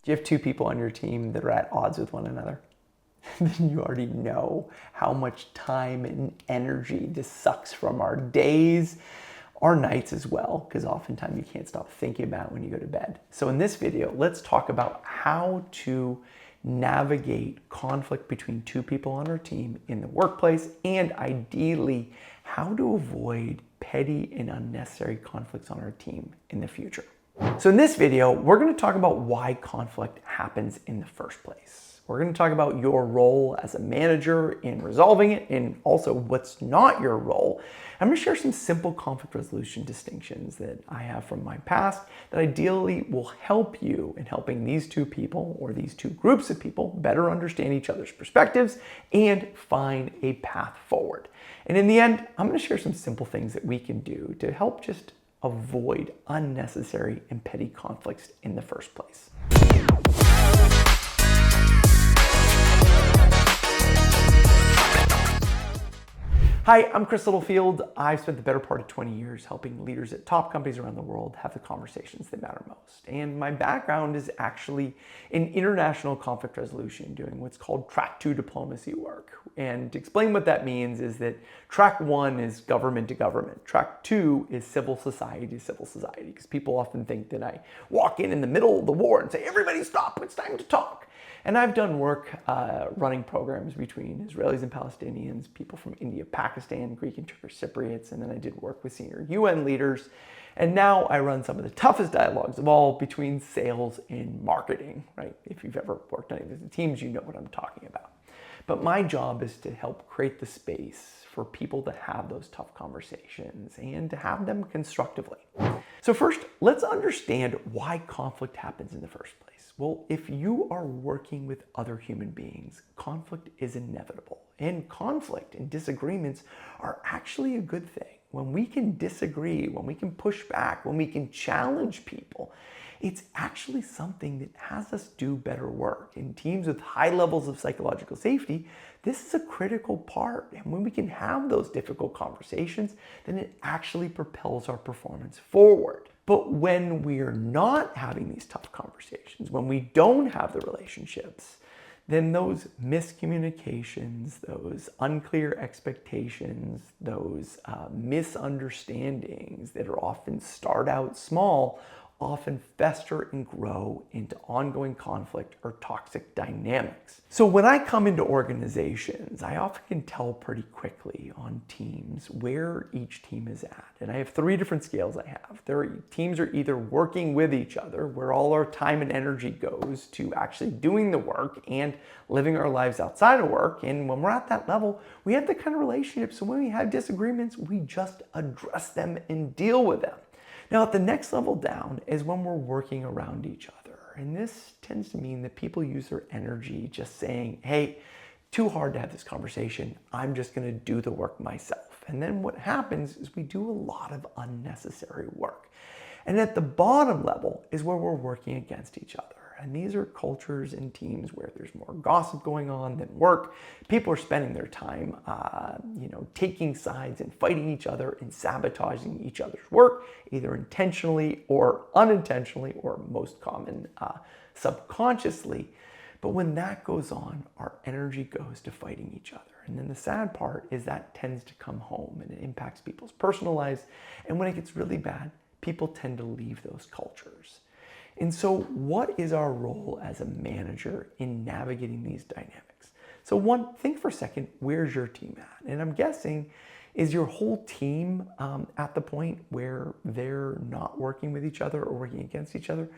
Do you have two people on your team that are at odds with one another? Then you already know how much time and energy this sucks from our days, our nights as well, because oftentimes you can't stop thinking about it when you go to bed. So in this video, let's talk about how to navigate conflict between two people on our team in the workplace, and ideally, how to avoid petty and unnecessary conflicts on our team in the future. So in this video, we're going to talk about why conflict happens in the first place. We're going to talk about your role as a manager in resolving it, and also what's not your role. I'm going to share some simple conflict resolution distinctions that I have from my past that ideally will help you in helping these two people or these two groups of people better understand each other's perspectives and find a path forward. And in the end, I'm going to share some simple things that we can do to help just avoid unnecessary and petty conflicts in the first place. Hi, I'm Chris Littlefield. I've spent the better part of 20 years helping leaders at top companies around the world have the conversations that matter most. And my background is actually in international conflict resolution, doing what's called track 2 diplomacy work. And to explain what that means is that track 1 is government to government. Track 2 is civil society to civil society, because people often think that I walk in the middle of the war and say, everybody stop, it's time to talk. And I've done work running programs between Israelis and Palestinians, people from India, Pakistan, Greek and Turkish Cypriots, and then I did work with senior UN leaders. And now I run some of the toughest dialogues of all between sales and marketing, right? If you've ever worked on any of the teams, you know what I'm talking about. But my job is to help create the space for people to have those tough conversations and to have them constructively. So first, let's understand why conflict happens in the first place. Well, if you are working with other human beings, conflict is inevitable. And conflict and disagreements are actually a good thing. When we can disagree, when we can push back, when we can challenge people, it's actually something that has us do better work. In teams with high levels of psychological safety, this is a critical part. And when we can have those difficult conversations, then it actually propels our performance forward. But when we're not having these tough conversations, when we don't have the relationships, then those miscommunications, those unclear expectations, those misunderstandings that are often start out small, often fester and grow into ongoing conflict or toxic dynamics. So when I come into organizations, I often can tell pretty quickly on teams where each team is at. And I have 3 different scales I have. Teams are either working with each other, where all our time and energy goes to actually doing the work and living our lives outside of work. And when we're at that level, we have the kind of relationship, so when we have disagreements, we just address them and deal with them. Now, at the next level down is when we're working around each other. And this tends to mean that people use their energy just saying, hey, too hard to have this conversation. I'm just going to do the work myself. And then what happens is we do a lot of unnecessary work. And at the bottom level is where we're working against each other. And these are cultures and teams where there's more gossip going on than work. People are spending their time, taking sides and fighting each other and sabotaging each other's work, either intentionally or unintentionally, or most common, subconsciously. But when that goes on, our energy goes to fighting each other. And then the sad part is that tends to come home and it impacts people's personal lives. And when it gets really bad, people tend to leave those cultures. And so what is our role as a manager in navigating these dynamics? So one, think for a second, where's your team at? And I'm guessing, is your whole team at the point where they're not working with each other or working against each other?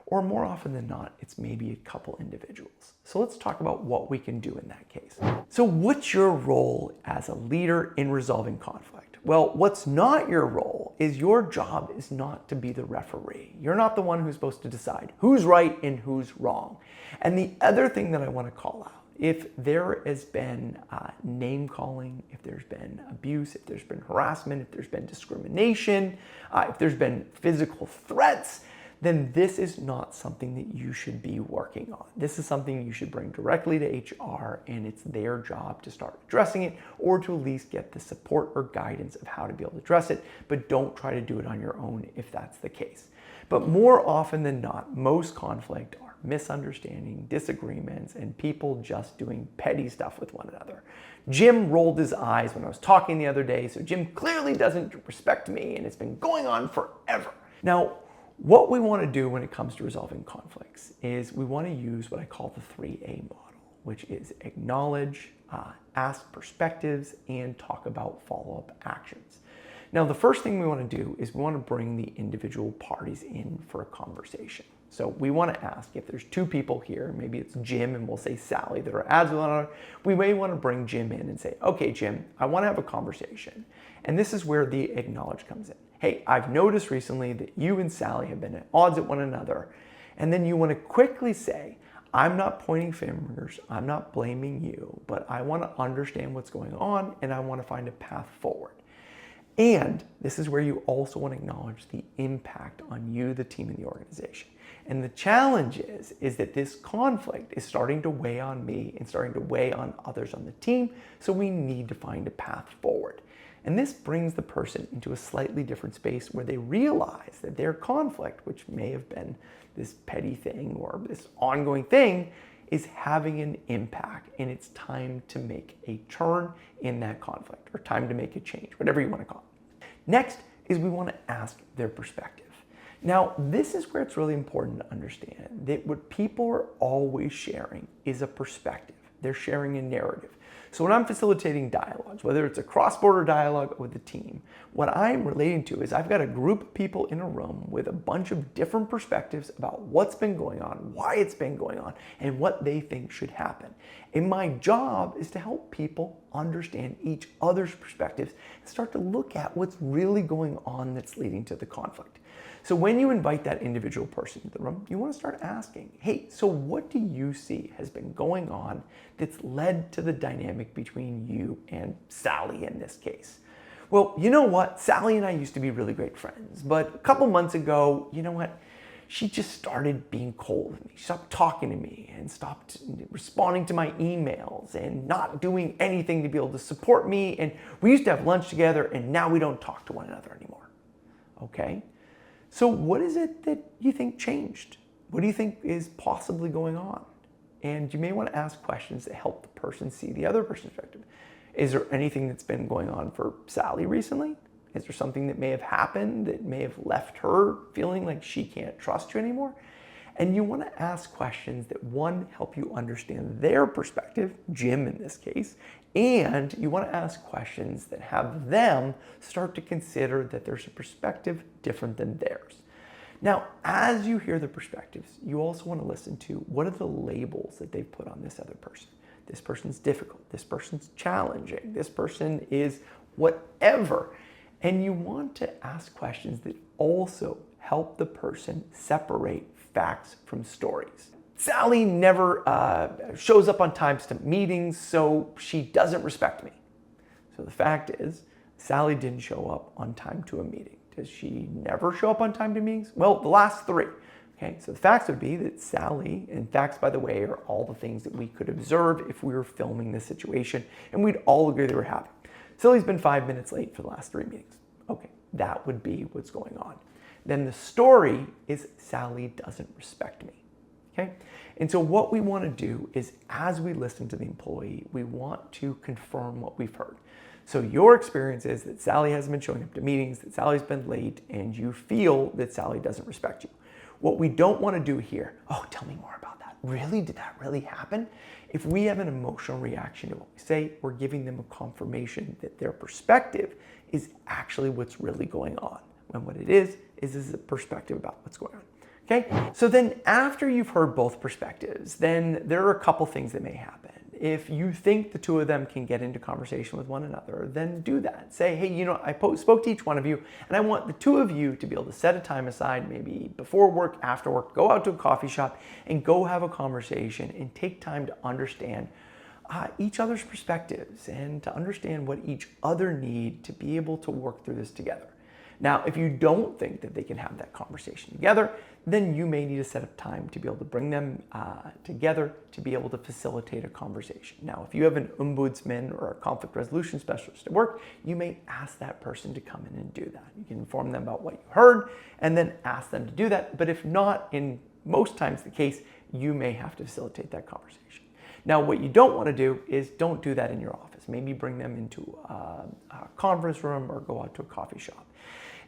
Or more often than not, it's maybe a couple individuals. So let's talk about what we can do in that case. So what's your role as a leader in resolving conflict? Well, what's not your role is your job is not to be the referee. You're not the one who's supposed to decide who's right and who's wrong. And the other thing that I want to call out, if there has been name calling, if there's been abuse, if there's been harassment, if there's been discrimination, if there's been physical threats, then this is not something that you should be working on. This is something you should bring directly to HR, and it's their job to start addressing it, or to at least get the support or guidance of how to be able to address it, but don't try to do it on your own if that's the case. But more often than not, most conflict are misunderstanding, disagreements, and people just doing petty stuff with one another. Jim rolled his eyes when I was talking the other day, so Jim clearly doesn't respect me, and it's been going on forever. Now, what we want to do when it comes to resolving conflicts is we want to use what I call the 3A model, which is acknowledge, ask perspectives, and talk about follow-up actions. Now, the first thing we want to do is we want to bring the individual parties in for a conversation. So we want to ask if there's two people here, maybe it's Jim and we'll say Sally that are ads with one another, we may want to bring Jim in and say, okay, Jim, I want to have a conversation. And this is where the acknowledge comes in. Hey, I've noticed recently that you and Sally have been at odds at one another. And then you want to quickly say, I'm not pointing fingers, I'm not blaming you, but I want to understand what's going on and I want to find a path forward. And this is where you also want to acknowledge the impact on you, the team, and the organization. And the challenge is that this conflict is starting to weigh on me and starting to weigh on others on the team, so we need to find a path forward. And this brings the person into a slightly different space where they realize that their conflict, which may have been this petty thing or this ongoing thing, is having an impact, and it's time to make a turn in that conflict or time to make a change, whatever you want to call it. Next is we want to ask their perspective. Now, this is where it's really important to understand that what people are always sharing is a perspective. They're sharing a narrative. So when I'm facilitating dialogues, whether it's a cross-border dialogue with a team, what I'm relating to is I've got a group of people in a room with a bunch of different perspectives about what's been going on, why it's been going on, and what they think should happen. And my job is to help people understand each other's perspectives and start to look at what's really going on that's leading to the conflict. So when you invite that individual person into the room, you want to start asking, hey, so what do you see has been going on that's led to the dynamic between you and Sally in this case? Well, you know what? Sally and I used to be really great friends, but a couple months ago, you know what? She just started being cold with me. She stopped talking to me and stopped responding to my emails and not doing anything to be able to support me. And we used to have lunch together, and now we don't talk to one another anymore. Okay? So what is it that you think changed? What do you think is possibly going on? And you may want to ask questions that help the person see the other person's perspective. Is there anything that's been going on for Sally recently? Is there something that may have happened that may have left her feeling like she can't trust you anymore? And you want to ask questions that, one, help you understand their perspective, Jim in this case, and you want to ask questions that have them start to consider that there's a perspective different than theirs. Now, as you hear the perspectives, you also want to listen to what are the labels that they've put on this other person. This person's difficult, this person's challenging, this person is whatever. And you want to ask questions that also help the person separate facts from stories. Sally never shows up on time to meetings, so she doesn't respect me. So the fact is, Sally didn't show up on time to a meeting. Does she never show up on time to meetings? Well, the last three. Okay, so the facts would be that Sally, and facts, by the way, are all the things that we could observe if we were filming this situation, and we'd all agree they were happening. Sally's been 5 minutes late for the last 3 meetings. Okay, that would be what's going on. Then the story is Sally doesn't respect me. Okay? And so what we want to do is, as we listen to the employee, we want to confirm what we've heard. So your experience is that Sally hasn't been showing up to meetings, that Sally's been late, and you feel that Sally doesn't respect you. What we don't want to do here, oh, tell me more about that. Really? Did that really happen? If we have an emotional reaction to what we say, we're giving them a confirmation that their perspective is actually what's really going on. When what it is a perspective about what's going on. Okay? So then after you've heard both perspectives, then there are a couple things that may happen. If you think the two of them can get into conversation with one another, then do that. Say, hey, you know, I spoke to each one of you, and I want the two of you to be able to set a time aside, maybe before work, after work, go out to a coffee shop and go have a conversation and take time to understand each other's perspectives and to understand what each other need to be able to work through this together. Now, if you don't think that they can have that conversation together, then you may need to set up time to be able to bring them together to be able to facilitate a conversation. Now, if you have an ombudsman or a conflict resolution specialist at work, you may ask that person to come in and do that. You can inform them about what you heard and then ask them to do that. But if not, in most times the case, you may have to facilitate that conversation. Now, what you don't want to do is don't do that in your office. Maybe bring them into a conference room or go out to a coffee shop.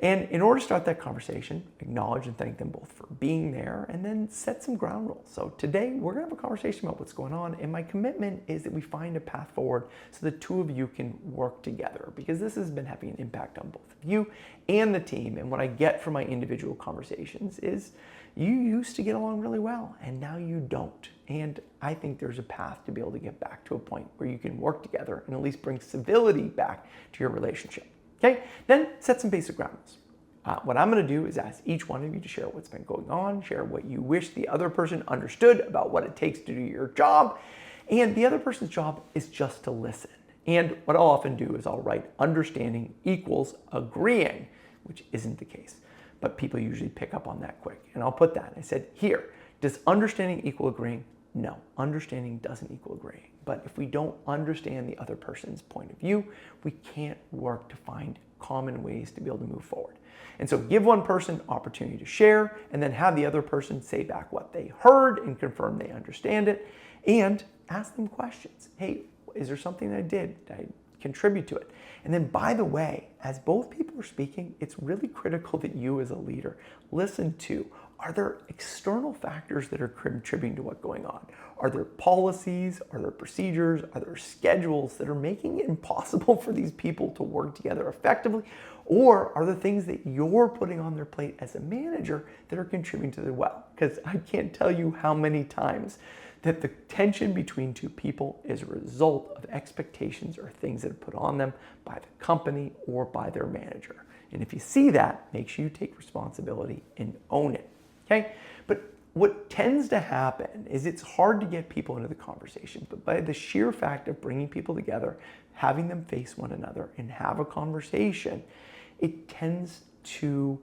And in order to start that conversation, acknowledge and thank them both for being there, and then set some ground rules. So today we're going to have a conversation about what's going on, and my commitment is that we find a path forward so the two of you can work together, because this has been having an impact on both of you and the team. And what I get from my individual conversations is you used to get along really well, and now you don't. And I think there's a path to be able to get back to a point where you can work together and at least bring civility back to your relationship. Okay, then set some basic ground rules. What I'm going to do is ask each one of you to share what's been going on, share what you wish the other person understood about what it takes to do your job. And the other person's job is just to listen. And what I'll often do is I'll write understanding equals agreeing, which isn't the case. But people usually pick up on that quick. And I'll put that. I said, here, does understanding equal agreeing? No, understanding doesn't equal agreeing. But if we don't understand the other person's point of view, we can't work to find common ways to be able to move forward. And so give one person opportunity to share, and then have the other person say back what they heard and confirm they understand it, and ask them questions. Hey, is there something I did? Did I contribute to it? And then, by the way, as both people are speaking, it's really critical that you as a leader listen to, are there external factors that are contributing to what's going on? Are there policies? Are there procedures? Are there schedules that are making it impossible for these people to work together effectively? Or are there things that you're putting on their plate as a manager that are contributing to the well? Because I can't tell you how many times that the tension between two people is a result of expectations or things that are put on them by the company or by their manager. And if you see that, make sure you take responsibility and own it. Okay? But what tends to happen is it's hard to get people into the conversation, but by the sheer fact of bringing people together, having them face one another and have a conversation, it tends to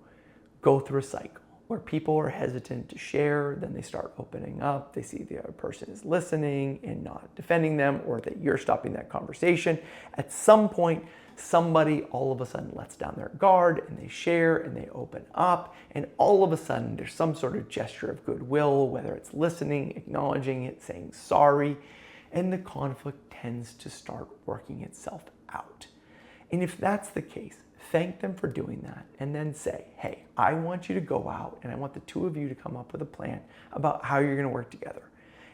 go through a cycle where people are hesitant to share, then they start opening up, they see the other person is listening and not defending them, or that you're stopping that conversation. At some point, somebody all of a sudden lets down their guard and they share and they open up, and all of a sudden there's some sort of gesture of goodwill, whether it's listening, acknowledging it, saying sorry, and the conflict tends to start working itself out. And if that's the case, thank them for doing that, and then say, hey, I want you to go out and I want the two of you to come up with a plan about how you're going to work together.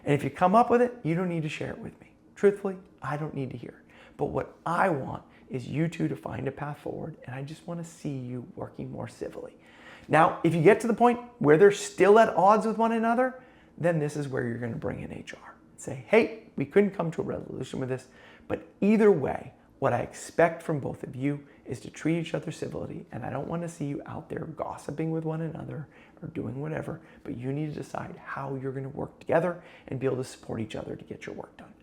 And if you come up with it, you don't need to share it with me. Truthfully, I don't need to hear it. But what I want is you two to find a path forward, and I just want to see you working more civilly. Now, if you get to the point where they're still at odds with one another, then this is where you're going to bring in HR. Say, hey, we couldn't come to a resolution with this, but either way, what I expect from both of you is to treat each other civility, and I don't want to see you out there gossiping with one another or doing whatever, but you need to decide how you're going to work together and be able to support each other to get your work done.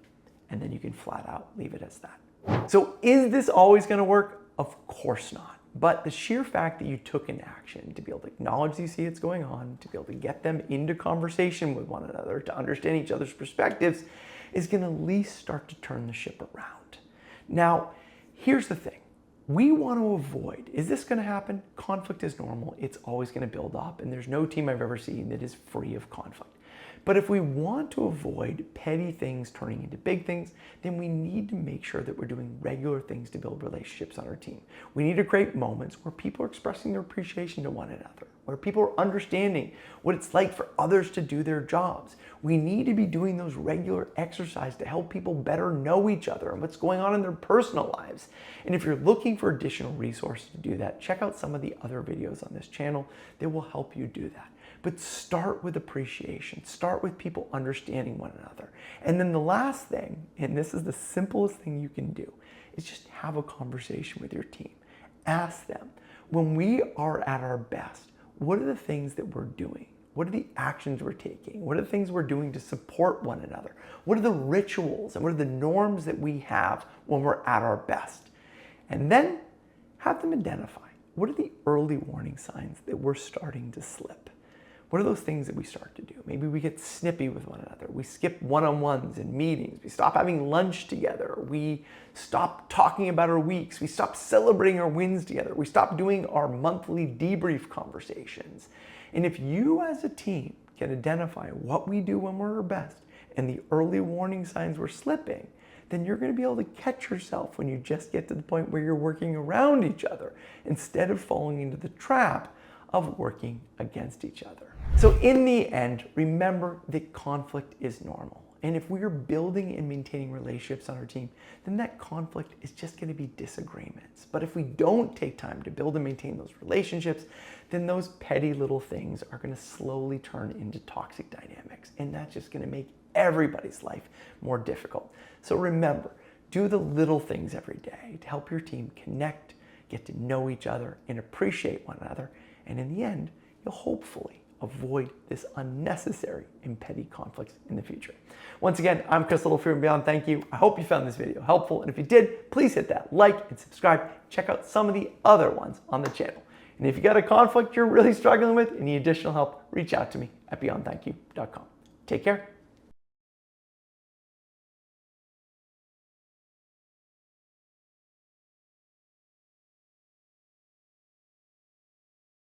And then you can flat out leave it as that. So is this always going to work? Of course not. But the sheer fact that you took an action to be able to acknowledge you see it's going on, to be able to get them into conversation with one another, to understand each other's perspectives, is going to at least start to turn the ship around. Now, here's the thing. We want to avoid, is this going to happen? Conflict is normal. It's always going to build up, and there's no team I've ever seen that is free of conflict. But if we want to avoid petty things turning into big things, then we need to make sure that we're doing regular things to build relationships on our team. We need to create moments where people are expressing their appreciation to one another, where people are understanding what it's like for others to do their jobs. We need to be doing those regular exercises to help people better know each other and what's going on in their personal lives. And if you're looking for additional resources to do that, check out some of the other videos on this channel that will help you do that. But start with appreciation. Start with people understanding one another. And then the last thing, and this is the simplest thing you can do, is just have a conversation with your team. Ask them, when we are at our best, what are the things that we're doing? What are the actions we're taking? What are the things we're doing to support one another? What are the rituals and what are the norms that we have when we're at our best? And then have them identify, what are the early warning signs that we're starting to slip? What are those things that we start to do? Maybe we get snippy with one another. We skip one-on-ones and meetings. We stop having lunch together. We stop talking about our weeks. We stop celebrating our wins together. We stop doing our monthly debrief conversations. And if you as a team can identify what we do when we're our best and the early warning signs we're slipping, then you're going to be able to catch yourself when you just get to the point where you're working around each other instead of falling into the trap of working against each other. So in the end, remember that conflict is normal. And if we're building and maintaining relationships on our team, then that conflict is just going to be disagreements. But if we don't take time to build and maintain those relationships, then those petty little things are going to slowly turn into toxic dynamics. And that's just going to make everybody's life more difficult. So remember, do the little things every day to help your team connect, get to know each other, and appreciate one another. And in the end, you'll hopefully avoid this unnecessary and petty conflicts in the future. Once again, I'm Chris Littlefield and beyond. Thank you. I hope you found this video helpful. And if you did, please hit that like and subscribe. Check out some of the other ones on the channel. And if you got a conflict you're really struggling with and need additional help, reach out to me at beyondthankyou.com. Take care.